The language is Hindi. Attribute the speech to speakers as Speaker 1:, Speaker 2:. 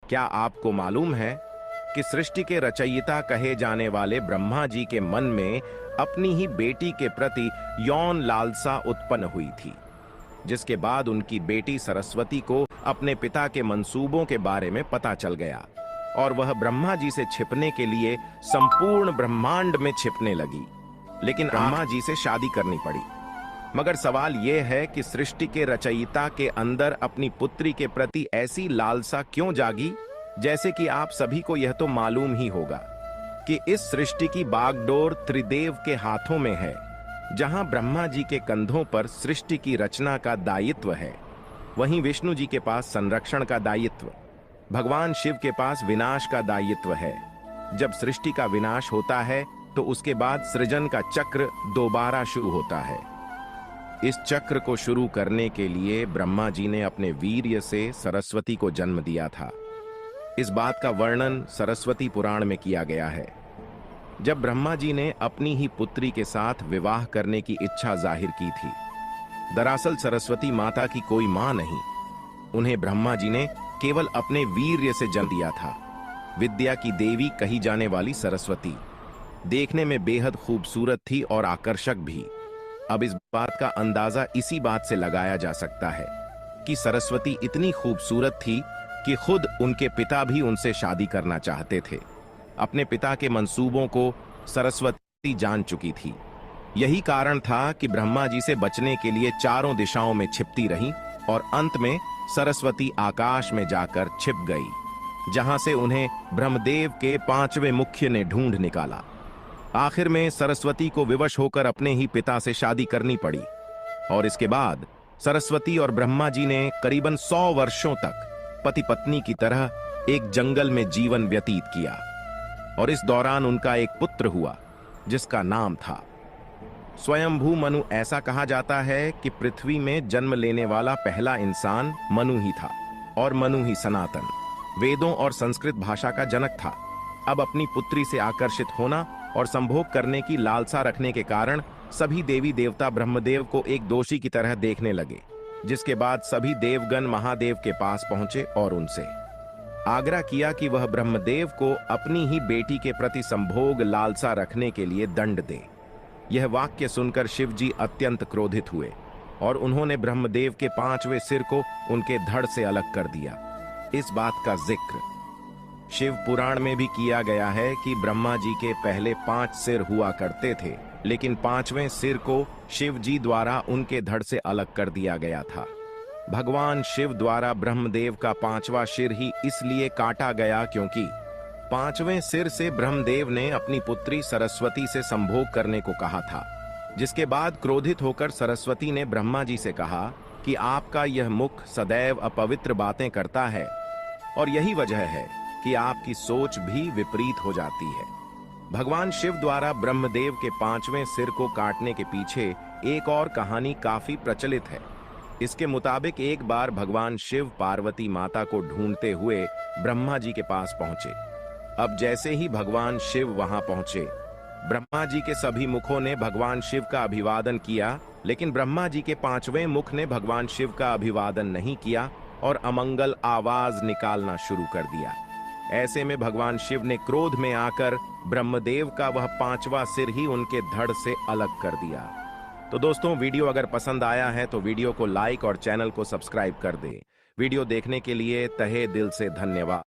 Speaker 1: क्या आपको मालूम है कि सृष्टि के रचयिता कहे जाने वाले ब्रह्मा जी के मन में अपनी ही बेटी के प्रति यौन लालसा उत्पन्न हुई थी, जिसके बाद उनकी बेटी सरस्वती को अपने पिता के मंसूबों के बारे में पता चल गया और वह ब्रह्मा जी से छिपने के लिए संपूर्ण ब्रह्मांड में छिपने लगी। लेकिन ब्रह्मा जी से शादी करनी पड़ी। मगर सवाल यह है कि सृष्टि के रचयिता के अंदर अपनी पुत्री के प्रति ऐसी लालसा क्यों जागी? जैसे कि आप सभी को यह तो मालूम ही होगा कि इस सृष्टि की बागडोर त्रिदेव के हाथों में है। जहां ब्रह्मा जी के कंधों पर सृष्टि की रचना का दायित्व है, वहीं विष्णु जी के पास संरक्षण का दायित्व, भगवान शिव के पास विनाश का दायित्व है। जब सृष्टि का विनाश होता है तो उसके बाद सृजन का चक्र दोबारा शुरू होता है। इस चक्र को शुरू करने के लिए ब्रह्मा जी ने अपने वीर्य से सरस्वती को जन्म दिया था। इस बात का वर्णन सरस्वती पुराण में किया गया है। जब ब्रह्मा जी ने अपनी ही पुत्री के साथ विवाह करने की इच्छा जाहिर की थी। दरअसल सरस्वती माता की कोई मां नहीं, उन्हें ब्रह्मा जी ने केवल अपने वीर्य से जन्म दिया था। विद्या की देवी कही जाने वाली सरस्वती देखने में बेहद खूबसूरत थी और आकर्षक भी। अब इस बात का अंदाजा इसी बात से लगाया जा सकता है कि सरस्वती इतनी खूबसूरत थी कि खुद उनके पिता भी उनसे शादी करना चाहते थे। अपने पिता के मंसूबों को सरस्वती जान चुकी थी। यही कारण था कि ब्रह्मा जी से बचने के लिए चारों दिशाओं में छिपती रही और अंत में सरस्वती आकाश में जाकर छिप गई, जहां से उन्हें ब्रह्मदेव के पांचवें मुख्य ने ढूंढ निकाला। आखिर में सरस्वती को विवश होकर अपने ही पिता से शादी करनी पड़ी और इसके बाद सरस्वती और ब्रह्मा जी ने करीबन 100 वर्षों तक पति पत्नी की तरह एक जंगल में जीवन व्यतीत किया और इस दौरान उनका एक पुत्र हुआ जिसका नाम था स्वयंभू मनु। ऐसा कहा जाता है कि पृथ्वी में जन्म लेने वाला पहला इंसान मनु ही था और मनु ही सनातन वेदों और संस्कृत भाषा का जनक था। अब अपनी पुत्री से आकर्षित होना और संभोग करने की लालसा रखने के कारण सभी देवी देवता ब्रह्मदेव को एक दोषी की तरह देखने लगे, जिसके बाद सभी देवगण महादेव के पास पहुंचे और उनसे आग्रह किया कि वह ब्रह्मदेव को अपनी ही बेटी के प्रति संभोग लालसा रखने के लिए दंड दे। यह वाक्य सुनकर शिव जी अत्यंत क्रोधित हुए और उन्होंने ब्रह्मदेव के 5वें सिर को उनके धड़ से अलग कर दिया। इस बात का जिक्र शिव पुराण में भी किया गया है कि ब्रह्मा जी के पहले 5 सिर हुआ करते थे, लेकिन 5वें सिर को शिव जी द्वारा उनके धड़ से अलग कर दिया गया था। भगवान शिव द्वारा ब्रह्मदेव का 5वां सिर ही इसलिए काटा गया क्योंकि 5वें सिर से ब्रह्मदेव ने अपनी पुत्री सरस्वती से संभोग करने को कहा था, जिसके बाद क्रोधित होकर सरस्वती ने ब्रह्मा जी से कहा कि आपका यह मुख सदैव अपवित्र बातें करता है और यही वजह है कि आपकी सोच भी विपरीत हो जाती है। भगवान शिव द्वारा ब्रह्मदेव के 5वें सिर को काटने के पीछे एक और कहानी काफी प्रचलित है। इसके मुताबिक एक बार भगवान शिव पार्वती माता को ढूंढते हुए ब्रह्मा जी के पास पहुंचे। अब जैसे ही भगवान शिव वहां पहुंचे, ब्रह्मा जी के सभी मुखों ने भगवान शिव का अभिवादन किया, लेकिन ब्रह्मा जी के 5वें मुख ने भगवान शिव का अभिवादन नहीं किया और अमंगल आवाज निकालना शुरू कर दिया। ऐसे में भगवान शिव ने क्रोध में आकर ब्रह्मदेव का वह 5वां सिर ही उनके धड़ से अलग कर दिया। तो दोस्तों, वीडियो अगर पसंद आया है तो वीडियो को लाइक और चैनल को सब्सक्राइब कर दें। वीडियो देखने के लिए तहे दिल से धन्यवाद।